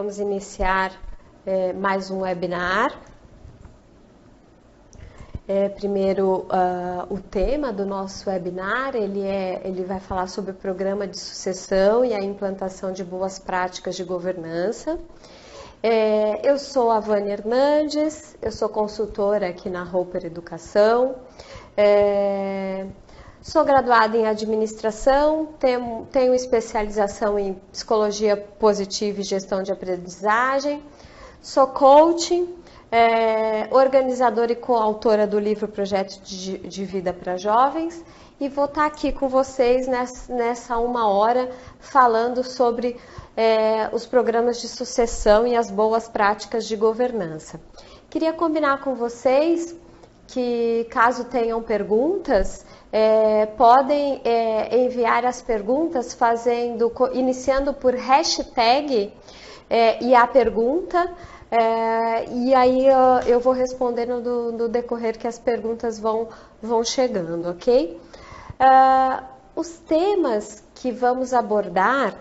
vamos iniciar mais um webinar. Primeiro, o tema do nosso webinar, ele vai falar sobre o programa de sucessão e a implantação de boas práticas de governança. Eu sou a Vânia Hernandes, eu sou consultora aqui na Roper Educação, sou graduada em administração, tenho especialização em psicologia positiva e gestão de aprendizagem, sou coach, organizadora e coautora do livro Projeto de Vida para Jovens, e vou estar aqui com vocês nessa uma hora falando sobre os programas de sucessão e as boas práticas de governança. Queria combinar com vocês que, caso tenham perguntas, podem enviar as perguntas iniciando por hashtag e a pergunta, e aí eu vou respondendo no decorrer que as perguntas vão chegando, ok? Os temas que vamos abordar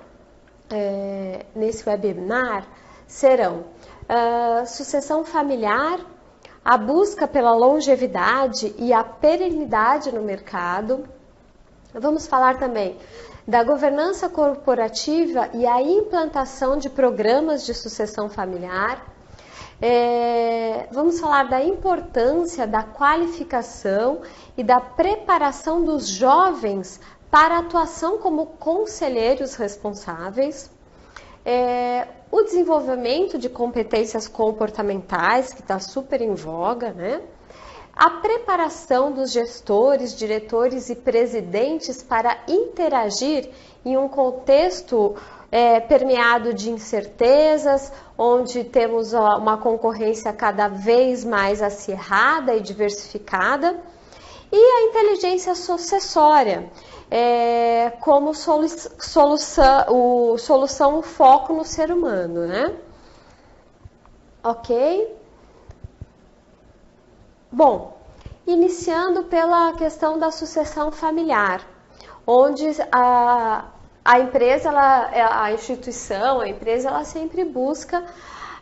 nesse webinar serão sucessão familiar, a busca pela longevidade e a perenidade no mercado. Vamos falar também da governança corporativa e a implantação de programas de sucessão familiar. Vamos falar da importância da qualificação e da preparação dos jovens para a atuação como conselheiros responsáveis. O desenvolvimento de competências comportamentais, que está super em voga, né? A preparação dos gestores, diretores e presidentes para interagir em um contexto permeado de incertezas, onde temos uma concorrência cada vez mais acirrada e diversificada, e a inteligência sucessória, como solução foco no ser humano, né? Ok? Bom, iniciando pela questão da sucessão familiar, onde a empresa, a instituição, a empresa, ela sempre busca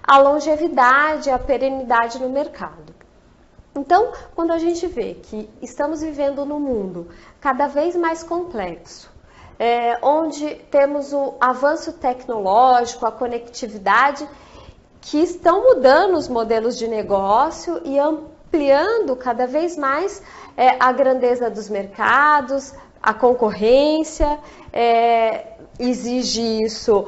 a longevidade, a perenidade no mercado. Então, quando a gente vê que estamos vivendo num mundo cada vez mais complexo, onde temos o avanço tecnológico, a conectividade, que estão mudando os modelos de negócio e ampliando cada vez mais a grandeza dos mercados, a concorrência, exige isso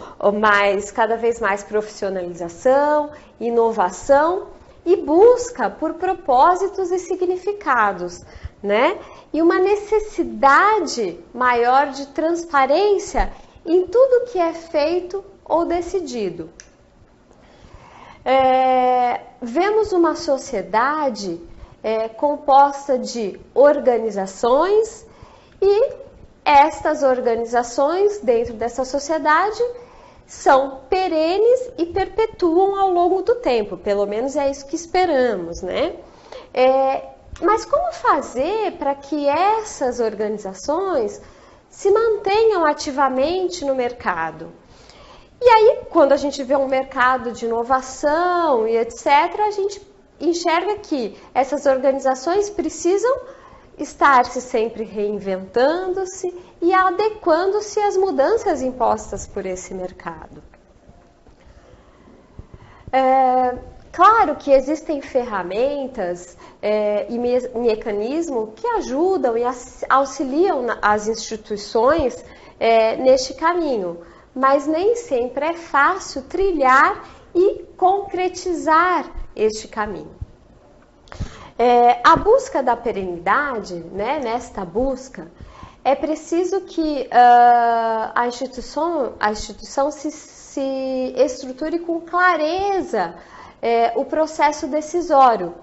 cada vez mais profissionalização, inovação e busca por propósitos e significados, né? E uma necessidade maior de transparência em tudo que é feito ou decidido. Vemos uma sociedade composta de organizações, e estas organizações dentro dessa sociedade são perenes e perpetuam ao longo do tempo, pelo menos é isso que esperamos, né? Mas como fazer para que essas organizações se mantenham ativamente no mercado? E aí, quando a gente vê um mercado de inovação e etc., a gente enxerga que essas organizações precisam estar-se sempre reinventando-se e adequando-se às mudanças impostas por esse mercado. Claro que existem ferramentas e mecanismos que ajudam e auxiliam as instituições neste caminho, mas nem sempre é fácil trilhar e concretizar este caminho. A busca da perenidade, né, nesta busca, é preciso que a instituição se estruture com clareza o processo decisório,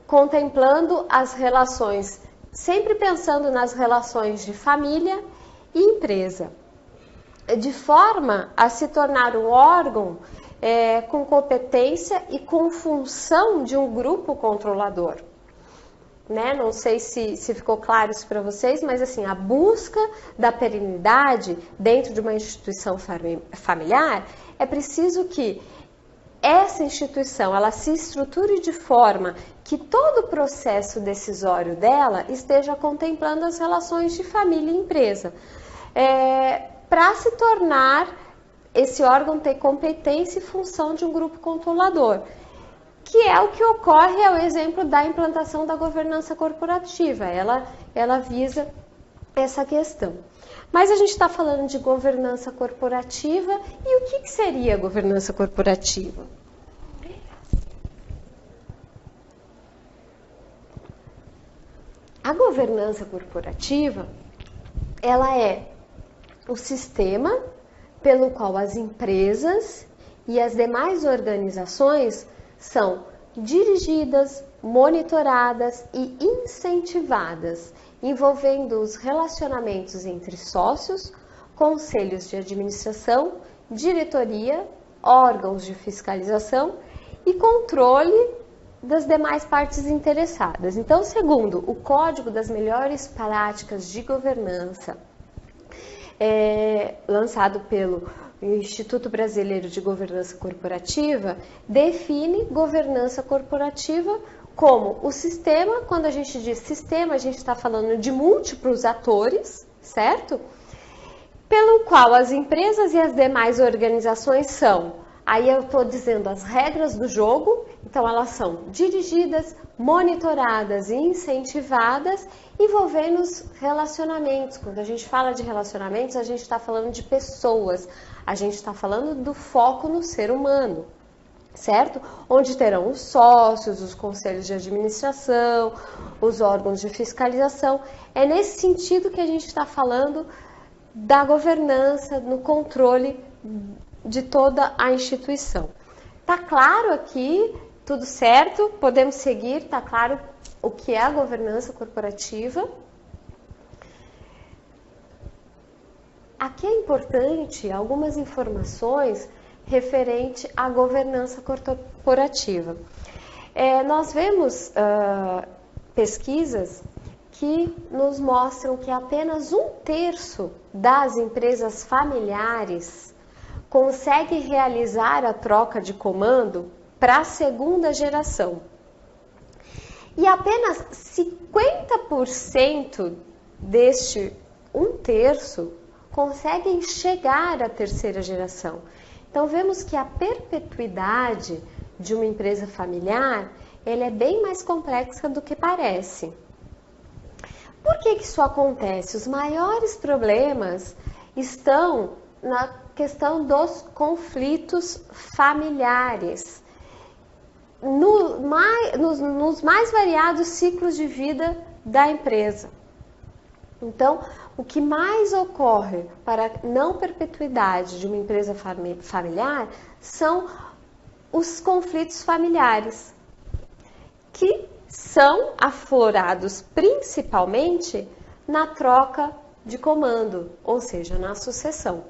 contemplando as relações, sempre pensando nas relações de família e empresa, de forma a se tornar um órgão com competência e com função de um grupo controlador. Né? Não sei se ficou claro isso para vocês, mas assim, a busca da perenidade dentro de uma instituição familiar é preciso que essa instituição ela se estruture de forma que todo o processo decisório dela esteja contemplando as relações de família e empresa, para se tornar esse órgão ter competência e função de um grupo controlador, que é o que ocorre, é o exemplo da implantação da governança corporativa, ela visa essa questão. Mas a gente está falando de governança corporativa, e o que seria governança corporativa? A governança corporativa, ela é o sistema pelo qual as empresas e as demais organizações são dirigidas, monitoradas e incentivadas, envolvendo os relacionamentos entre sócios, conselhos de administração, diretoria, órgãos de fiscalização e controle das demais partes interessadas. Então, segundo o Código das Melhores Práticas de Governança, lançado pelo Instituto Brasileiro de Governança Corporativa, define governança corporativa como o sistema. Quando a gente diz sistema, a gente está falando de múltiplos atores, certo? Pelo qual as empresas e as demais organizações são, aí eu estou dizendo as regras do jogo, então elas são dirigidas, monitoradas e incentivadas, envolvendo os relacionamentos. Quando a gente fala de relacionamentos, a gente está falando de pessoas, a gente está falando do foco no ser humano, certo? Onde terão os sócios, os conselhos de administração, os órgãos de fiscalização. É nesse sentido que a gente está falando da governança, no controle de toda a instituição. Tá claro aqui, tudo certo? Podemos seguir, tá claro o que é a governança corporativa. Aqui é importante algumas informações referente à governança corporativa. Nós vemos pesquisas que nos mostram que apenas 1/3 das empresas familiares consegue realizar a troca de comando para a segunda geração. E apenas 50% deste 1/3 conseguem chegar à terceira geração. Então, vemos que a perpetuidade de uma empresa familiar, ela é bem mais complexa do que parece. Por que isso acontece? Os maiores problemas estão na questão dos conflitos familiares, nos mais variados ciclos de vida da empresa. Então, o que mais ocorre para a não perpetuidade de uma empresa familiar são os conflitos familiares, que são aflorados principalmente na troca de comando, ou seja, na sucessão.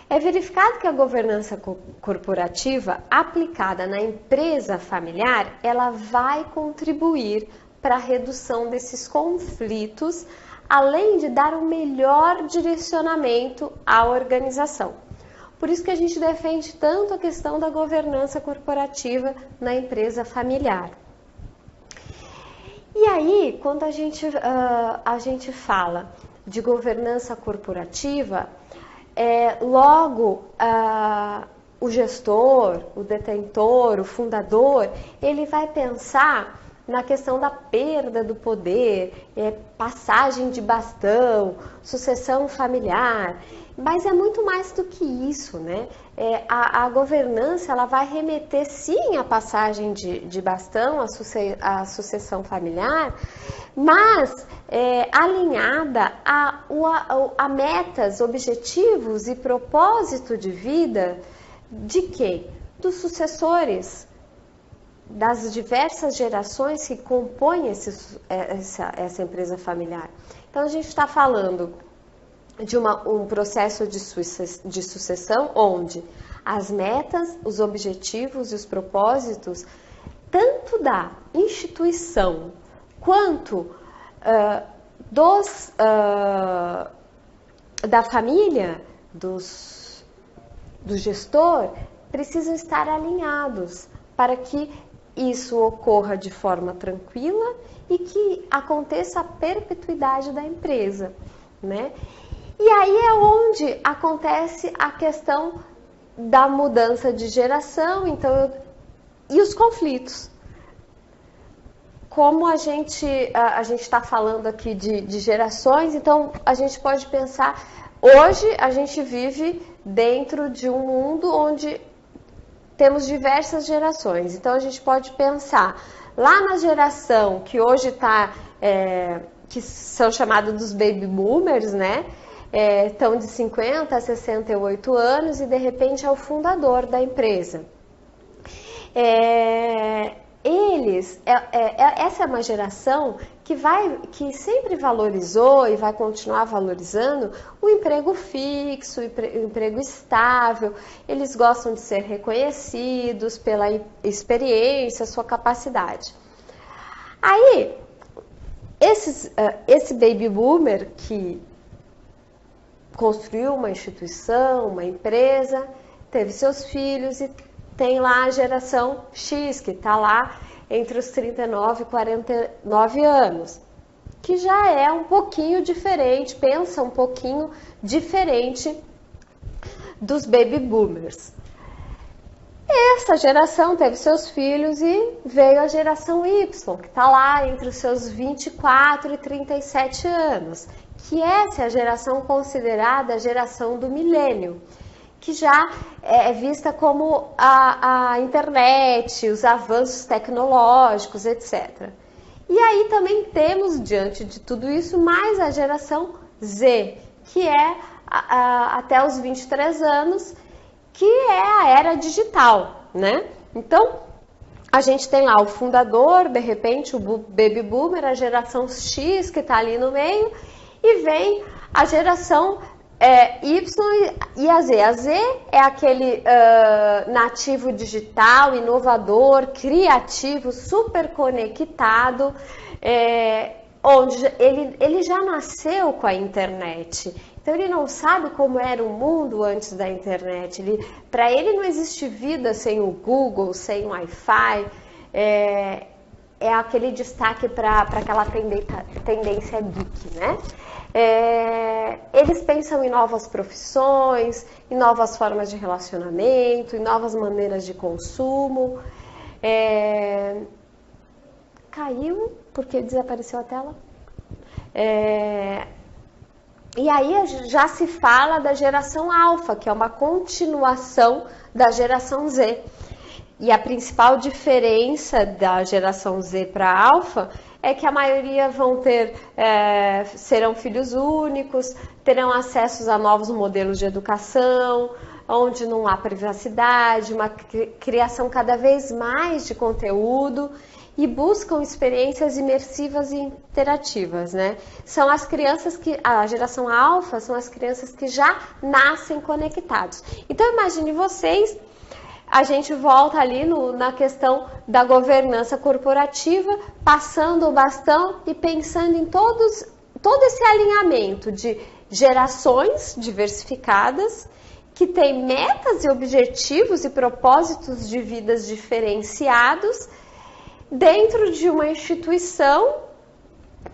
É verificado que a governança corporativa aplicada na empresa familiar, ela vai contribuir para a redução desses conflitos, além de dar um melhor direcionamento à organização. Por isso que a gente defende tanto a questão da governança corporativa na empresa familiar. E aí, quando a gente fala de governança corporativa, logo o gestor, o detentor, o fundador, ele vai pensar na questão da perda do poder, passagem de bastão, sucessão familiar, mas é muito mais do que isso, né? A governança, ela vai remeter sim à passagem de bastão, à sucessão familiar, mas alinhada a metas, objetivos e propósito de vida de quê? Dos sucessores, das diversas gerações que compõem essa empresa familiar. Então, a gente está falando de um processo de sucessão onde as metas, os objetivos e os propósitos, tanto da instituição quanto da família, do gestor, precisam estar alinhados para que isso ocorra de forma tranquila e que aconteça a perpetuidade da empresa, né? E aí é onde acontece a questão da mudança de geração, então, e os conflitos. Como a gente está falando aqui de gerações, então a gente pode pensar, hoje a gente vive dentro de um mundo onde temos diversas gerações, então a gente pode pensar lá na geração que hoje está, que são chamados dos baby boomers, né? Estão de 50 a 68 anos e de repente é o fundador da empresa. Essa é uma geração que sempre valorizou e vai continuar valorizando o emprego fixo, o emprego estável. Eles gostam de ser reconhecidos pela experiência, sua capacidade. Aí, esse baby boomer que construiu uma instituição, uma empresa, teve seus filhos e tem lá a geração X, que está lá entre os 39 e 49 anos, que já é um pouquinho diferente, pensa um pouquinho diferente dos baby boomers. Essa geração teve seus filhos e veio a geração Y, que está lá entre os seus 24 e 37 anos, que essa é a geração considerada a geração do milênio, que já é vista como a internet, os avanços tecnológicos, etc. E aí também temos, diante de tudo isso, mais a geração Z, que é até os 23 anos, que é a era digital, né? Então, a gente tem lá o fundador, de repente, o baby boomer, a geração X, que está ali no meio, e vem a geração Y e a Z. A Z é aquele nativo digital, inovador, criativo, super conectado, onde ele já nasceu com a internet. Então ele não sabe como era o mundo antes da internet. Para ele não existe vida sem o Google, sem o Wi-Fi. É aquele destaque para aquela tendência geek, né? Eles pensam em novas profissões, em novas formas de relacionamento, em novas maneiras de consumo. Caiu porque desapareceu a tela. E aí já se fala da geração alfa, que é uma continuação da geração Z. E a principal diferença da geração Z para a alfa é que a maioria serão filhos únicos, terão acesso a novos modelos de educação, onde não há privacidade, uma criação cada vez mais de conteúdo e buscam experiências imersivas e interativas, né? São as crianças a geração alfa são as crianças que já nascem conectados. Então imagine vocês, a gente volta ali na questão da governança corporativa, passando o bastão e pensando em todo esse alinhamento de gerações diversificadas, que têm metas e objetivos e propósitos de vidas diferenciados, dentro de uma instituição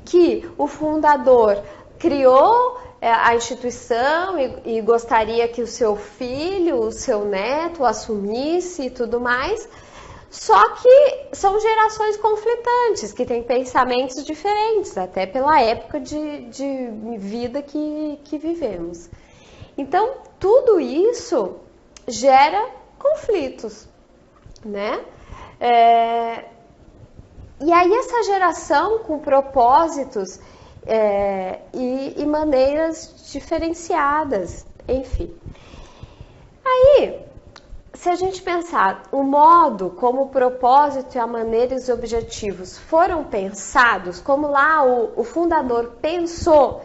que o fundador criou a instituição e gostaria que o seu filho, o seu neto assumisse e tudo mais, só que são gerações conflitantes, que têm pensamentos diferentes, até pela época de vida que vivemos. Então, tudo isso gera conflitos, né? E aí essa geração com propósitos e maneiras diferenciadas, enfim. Aí, se a gente pensar o modo como o propósito e a maneira e os objetivos foram pensados, como lá o fundador pensou,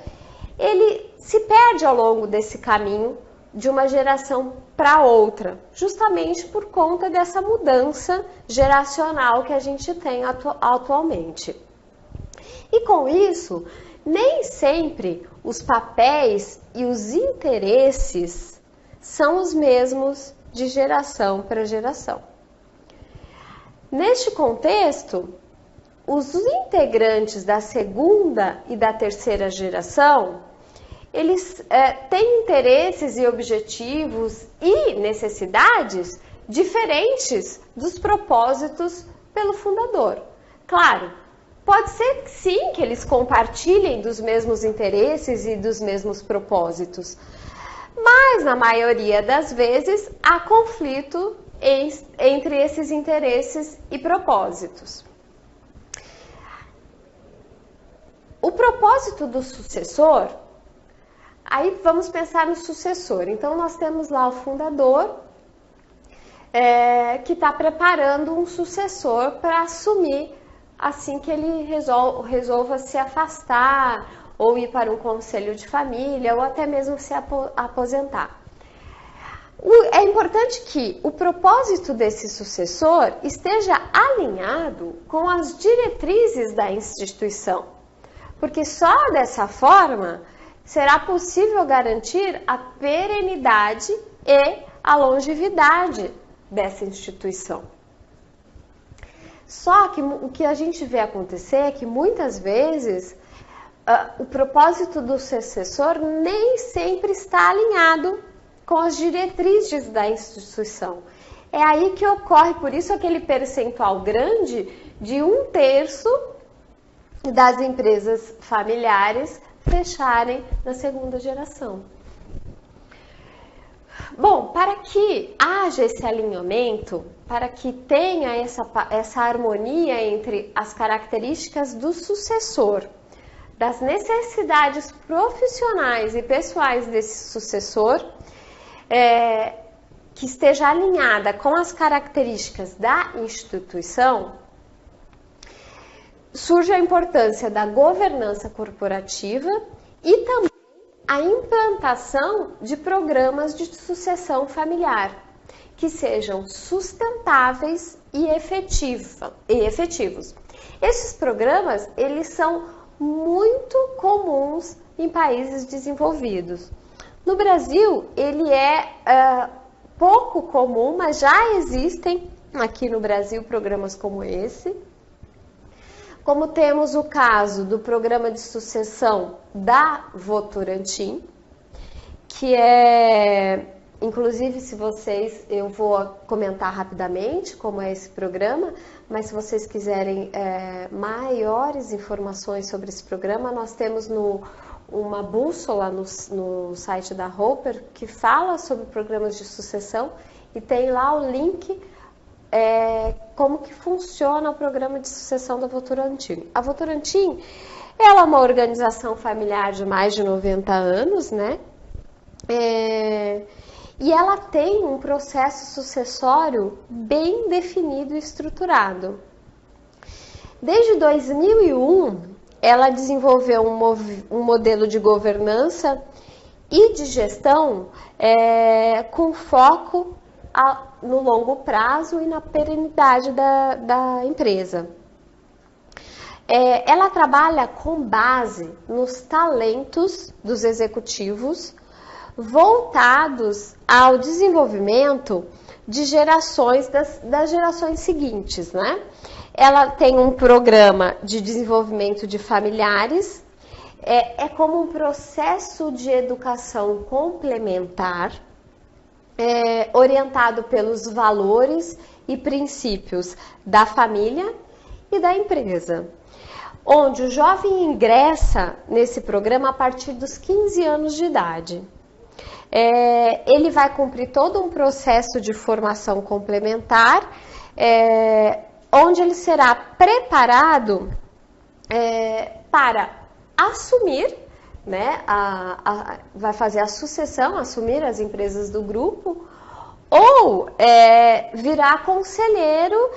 ele se perde ao longo desse caminho de uma geração para outra, justamente por conta dessa mudança geracional que a gente tem atualmente. E com isso, nem sempre os papéis e os interesses são os mesmos de geração para geração. Neste contexto, os integrantes da segunda e da terceira geração, eles têm interesses e objetivos e necessidades diferentes dos propósitos pelo fundador. Claro, pode ser sim que eles compartilhem dos mesmos interesses e dos mesmos propósitos, mas na maioria das vezes há conflito entre esses interesses e propósitos. O propósito do sucessor, aí vamos pensar no sucessor. Então nós temos lá o fundador que está preparando um sucessor para assumir assim que ele resolva se afastar ou ir para um conselho de família ou até mesmo se aposentar. É importante que o propósito desse sucessor esteja alinhado com as diretrizes da instituição, porque só dessa forma será possível garantir a perenidade e a longevidade dessa instituição. Só que o que a gente vê acontecer é que muitas vezes o propósito do sucessor nem sempre está alinhado com as diretrizes da instituição. É aí que ocorre, por isso, aquele percentual grande de 1/3 das empresas familiares fecharem na segunda geração. Bom, para que haja esse alinhamento, para que tenha essa harmonia entre as características do sucessor, das necessidades profissionais e pessoais desse sucessor, que esteja alinhada com as características da instituição, surge a importância da governança corporativa e também a implantação de programas de sucessão familiar, que sejam sustentáveis e efetivos. Esses programas, eles são muito comuns em países desenvolvidos. No Brasil, ele é pouco comum, mas já existem aqui no Brasil programas como esse. Como temos o caso do programa de sucessão da Votorantim, que inclusive eu vou comentar rapidamente como é esse programa, mas se vocês quiserem maiores informações sobre esse programa, nós temos uma bússola no site da Roper que fala sobre programas de sucessão e tem lá o link como que funciona o programa de sucessão da Votorantim. A Votorantim, ela é uma organização familiar de mais de 90 anos, né? E ela tem um processo sucessório bem definido e estruturado. Desde 2001, ela desenvolveu um modelo de governança e de gestão com foco no longo prazo e na perenidade da empresa. Ela trabalha com base nos talentos dos executivos voltados ao desenvolvimento de gerações das gerações seguintes, né? Ela tem um programa de desenvolvimento de familiares, como um processo de educação complementar, orientado pelos valores e princípios da família e da empresa, onde o jovem ingressa nesse programa a partir dos 15 anos de idade. Ele vai cumprir todo um processo de formação complementar, onde ele será preparado para assumir, né, vai fazer a sucessão, assumir as empresas do grupo, ou virar conselheiro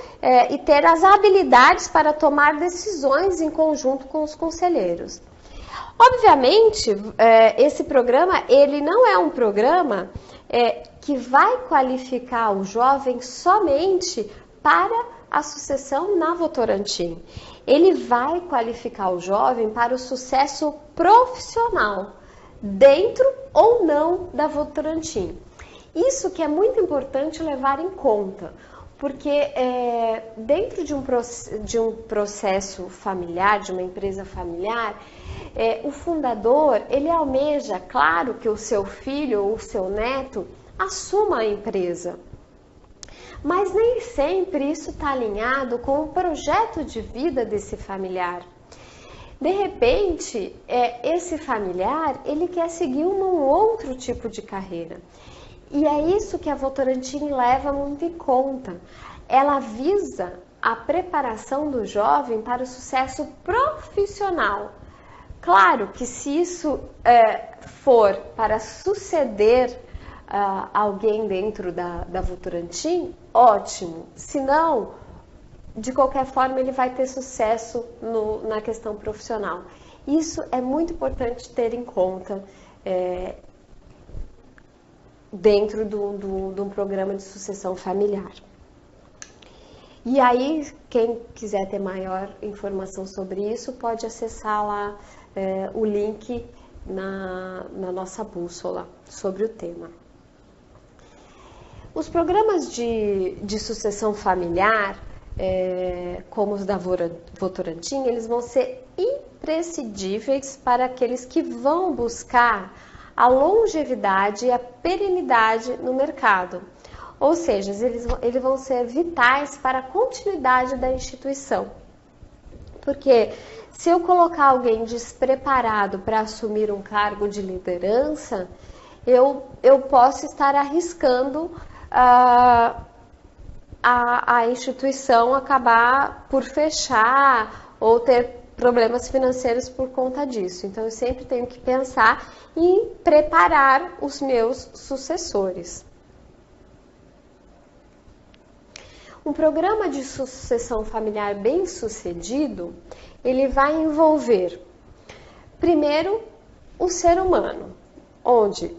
e ter as habilidades para tomar decisões em conjunto com os conselheiros. Obviamente, esse programa, ele não é um programa que vai qualificar o jovem somente para a sucessão na Votorantim. Ele vai qualificar o jovem para o sucesso profissional, dentro ou não da Votorantim. Isso que é muito importante levar em conta, porque dentro de um processo familiar, de uma empresa familiar, o fundador, ele almeja, claro, que o seu filho ou o seu neto assuma a empresa. Mas nem sempre isso está alinhado com o projeto de vida desse familiar. De repente, esse familiar, ele quer seguir um outro tipo de carreira. E é isso que a Votorantim leva muito em conta. Ela visa a preparação do jovem para o sucesso profissional. Claro que se isso for para suceder alguém dentro da Votorantim, ótimo. Se não, de qualquer forma, ele vai ter sucesso na questão profissional. Isso é muito importante ter em conta dentro de um programa de sucessão familiar. E aí, quem quiser ter maior informação sobre isso, pode acessar lá o link na nossa bússola sobre o tema. Os programas de sucessão familiar, como os da Votorantim, eles vão ser imprescindíveis para aqueles que vão buscar a longevidade e a perenidade no mercado. Ou seja, eles vão ser vitais para a continuidade da instituição. Porque se eu colocar alguém despreparado para assumir um cargo de liderança, eu posso estar arriscando a instituição acabar por fechar ou ter problemas financeiros por conta disso. Então, eu sempre tenho que pensar em preparar os meus sucessores. Um programa de sucessão familiar bem sucedido, ele vai envolver, primeiro, o ser humano, onde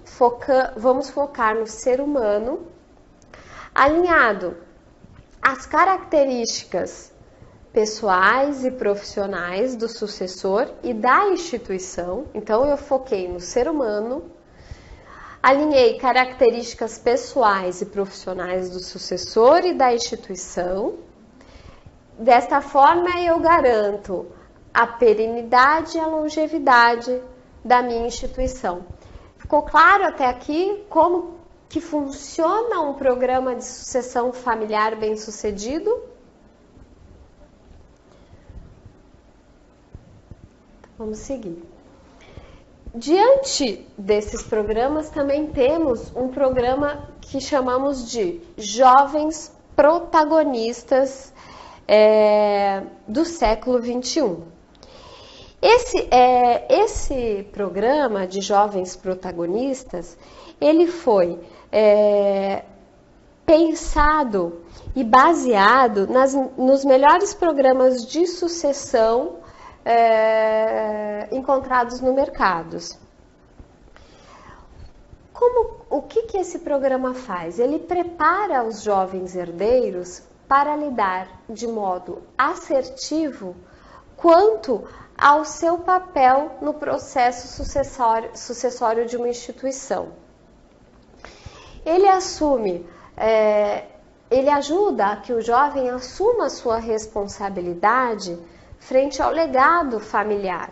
vamos focar no ser humano, alinhado às características pessoais e profissionais do sucessor e da instituição. Então, eu foquei no ser humano, alinhei características pessoais e profissionais do sucessor e da instituição. Desta forma, eu garanto a perenidade e a longevidade da minha instituição. Ficou claro até aqui como que funciona um programa de sucessão familiar bem-sucedido? Vamos seguir. Diante desses programas, também temos um programa que chamamos de Jovens Protagonistas do século XXI. Esse programa de Jovens Protagonistas, ele foi pensado e baseado nos melhores programas de sucessão encontrados no mercado. O que esse programa faz? Ele prepara os jovens herdeiros para lidar de modo assertivo quanto ao seu papel no processo sucessório de uma instituição. Ele ajuda a que o jovem assuma a sua responsabilidade frente ao legado familiar,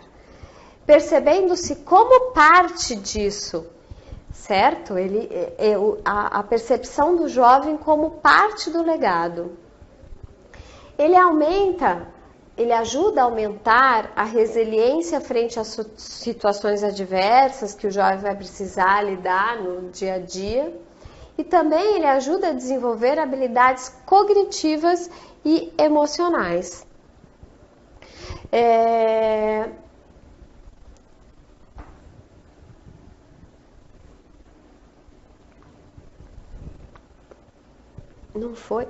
percebendo-se como parte disso, certo? A percepção do jovem como parte do legado. Ele ajuda a aumentar a resiliência frente às situações adversas que o jovem vai precisar lidar no dia a dia. E também ele ajuda a desenvolver habilidades cognitivas e emocionais. Não foi?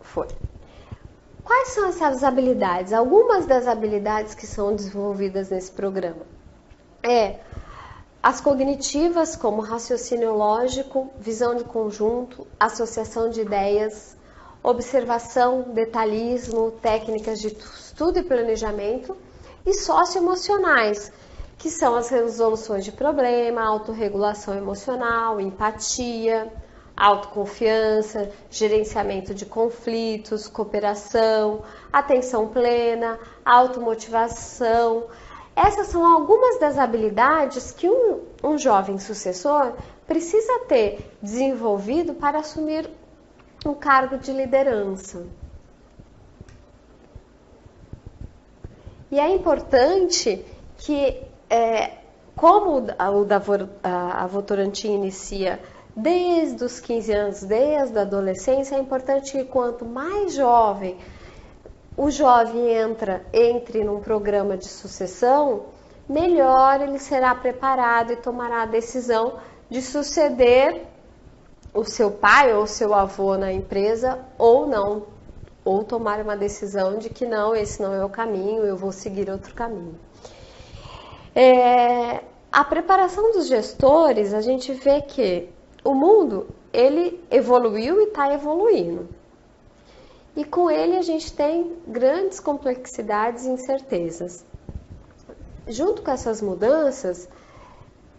Foi. Quais são essas habilidades? Algumas das habilidades que são desenvolvidas nesse programa. As cognitivas, como raciocínio lógico, visão de conjunto, associação de ideias, observação, detalhismo, técnicas de estudo e planejamento, e socioemocionais, que são as resoluções de problema, autorregulação emocional, empatia, autoconfiança, gerenciamento de conflitos, cooperação, atenção plena, automotivação. Essas são algumas das habilidades que um jovem sucessor precisa ter desenvolvido para assumir um cargo de liderança. E é importante que, como a Votorantim inicia desde os 15 anos, desde a adolescência, é importante que quanto mais jovem o jovem entre num programa de sucessão, melhor ele será preparado e tomará a decisão de suceder o seu pai ou o seu avô na empresa ou não, ou tomar uma decisão de que não, esse não é o caminho, eu vou seguir outro caminho. A preparação dos gestores, a gente vê que o mundo, ele evoluiu e está evoluindo. E com ele a gente tem grandes complexidades e incertezas. Junto com essas mudanças,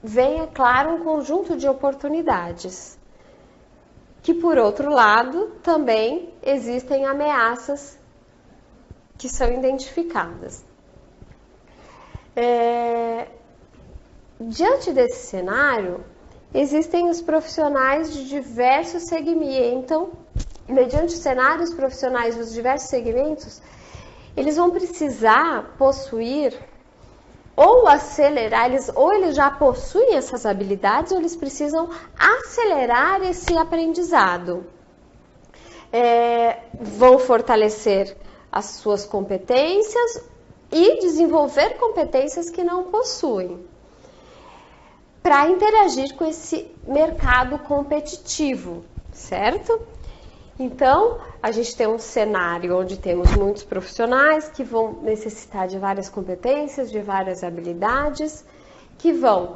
vem, é claro, um conjunto de oportunidades. Que, por outro lado, também existem ameaças que são identificadas. Diante desse cenário, existem os profissionais de diversos segmentos. Então, mediante os cenários profissionais dos diversos segmentos, eles vão precisar possuir ou acelerar, ou eles já possuem essas habilidades, ou eles precisam acelerar esse aprendizado. Vão fortalecer as suas competências e desenvolver competências que não possuem, para interagir com esse mercado competitivo, certo? Então, a gente tem um cenário onde temos muitos profissionais que vão necessitar de várias competências, de várias habilidades, que vão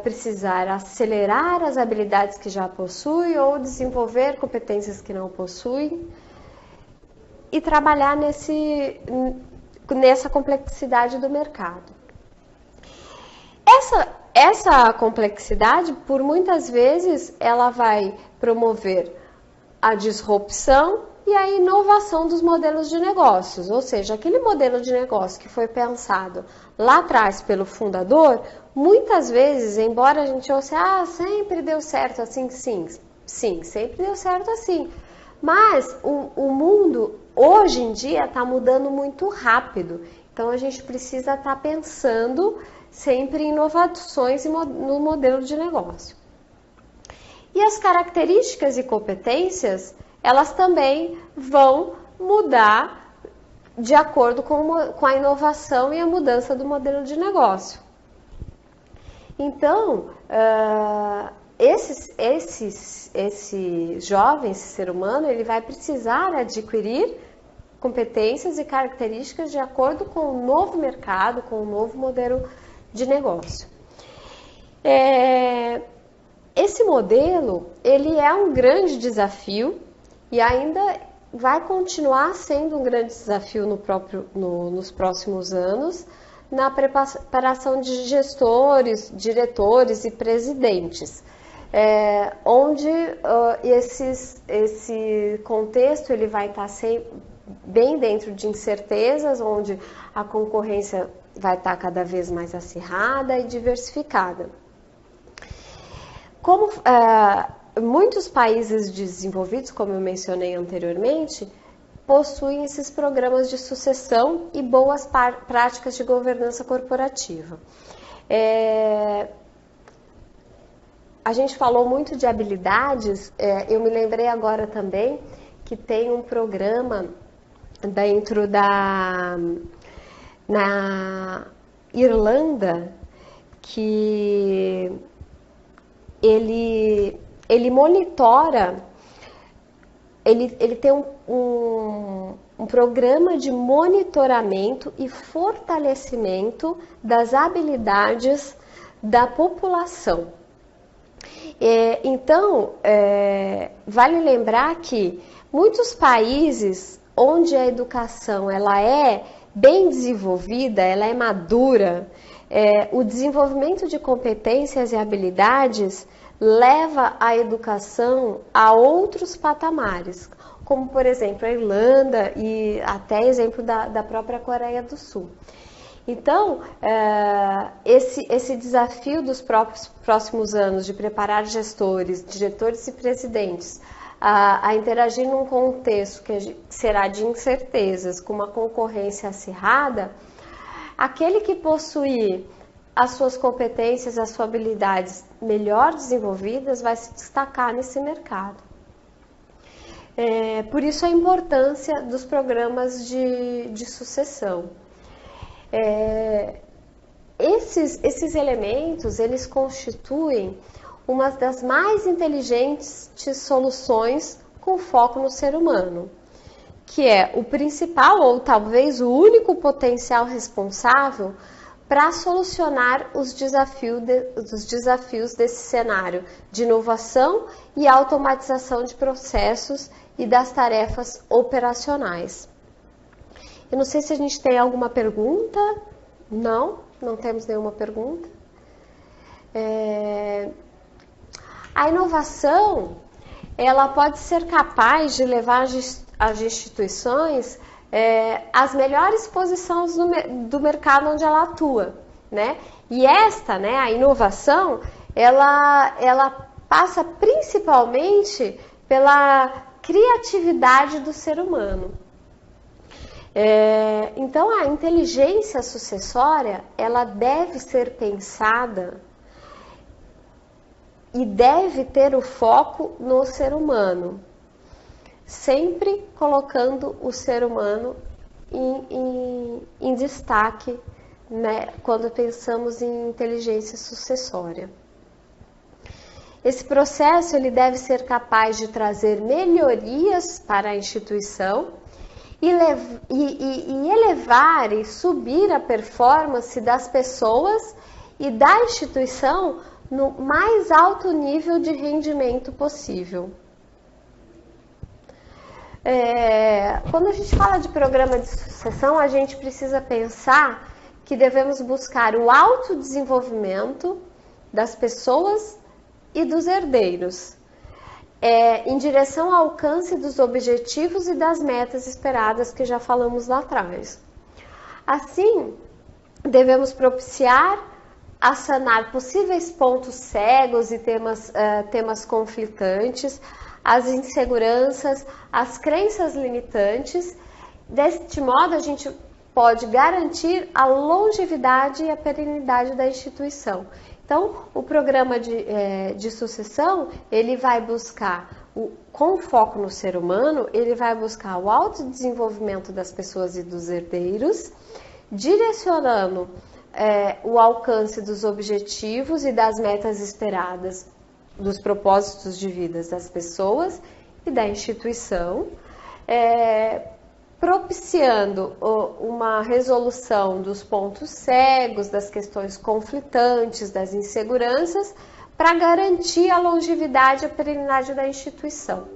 precisar acelerar as habilidades que já possuem ou desenvolver competências que não possuem e trabalhar nessa complexidade do mercado. Essa complexidade, por muitas vezes, ela vai promover a disrupção e a inovação dos modelos de negócios, ou seja, aquele modelo de negócio que foi pensado lá atrás pelo fundador, muitas vezes, embora a gente ouça, sempre deu certo assim, sim, sempre deu certo assim, mas o mundo hoje em dia está mudando muito rápido, então a gente precisa estar pensando sempre em inovações no modelo de negócio. E as características e competências, elas também vão mudar de acordo com a inovação e a mudança do modelo de negócio. Então, esse jovem, esse ser humano, ele vai precisar adquirir competências e características de acordo com o novo mercado, com o novo modelo de negócio. Esse modelo, ele é um grande desafio e ainda vai continuar sendo um grande desafio nos próximos anos na preparação de gestores, diretores e presidentes, onde esse contexto ele vai estar bem dentro de incertezas, onde a concorrência vai estar cada vez mais acirrada e diversificada. Como muitos países desenvolvidos, como eu mencionei anteriormente, possuem esses programas de sucessão e boas práticas de governança corporativa. A gente falou muito de habilidades, eu me lembrei agora também que tem um programa dentro na Irlanda que ele monitora, ele tem um programa de monitoramento e fortalecimento das habilidades da população. Então, vale lembrar que muitos países onde a educação ela é bem desenvolvida, ela é madura, O desenvolvimento de competências e habilidades leva a educação a outros patamares, como, por exemplo, a Irlanda e até exemplo da própria Coreia do Sul. Então, esse desafio dos próximos anos de preparar gestores, diretores e presidentes a interagir num contexto que será de incertezas, com uma concorrência acirrada, aquele que possuir as suas competências, as suas habilidades melhor desenvolvidas, vai se destacar nesse mercado. Por isso a importância dos programas de sucessão. Esses elementos, eles constituem uma das mais inteligentes soluções com foco no ser humano, que é o principal ou talvez o único potencial responsável para solucionar os desafios desse cenário de inovação e automatização de processos e das tarefas operacionais. Eu não sei se a gente tem alguma pergunta. Não temos nenhuma pergunta. A inovação, ela pode ser capaz de levar as instituições as melhores posições do mercado onde ela atua, né? E a inovação, ela passa principalmente pela criatividade do ser humano. Então, a inteligência sucessória, ela deve ser pensada e deve ter o foco no ser humano, sempre colocando o ser humano em destaque, né, quando pensamos em inteligência sucessória. Esse processo ele deve ser capaz de trazer melhorias para a instituição e elevar e subir a performance das pessoas e da instituição no mais alto nível de rendimento possível. Quando a gente fala de programa de sucessão, a gente precisa pensar que devemos buscar o autodesenvolvimento das pessoas e dos herdeiros, em direção ao alcance dos objetivos e das metas esperadas que já falamos lá atrás. Assim, devemos propiciar a sanar possíveis pontos cegos e temas conflitantes, as inseguranças, as crenças limitantes. Deste modo, a gente pode garantir a longevidade e a perenidade da instituição. Então, o programa de sucessão, ele vai buscar, com foco no ser humano, ele vai buscar o autodesenvolvimento das pessoas e dos herdeiros, direcionando o alcance dos objetivos e das metas esperadas, dos propósitos de vida das pessoas e da instituição, propiciando uma resolução dos pontos cegos, das questões conflitantes, das inseguranças, para garantir a longevidade e a perenidade da instituição.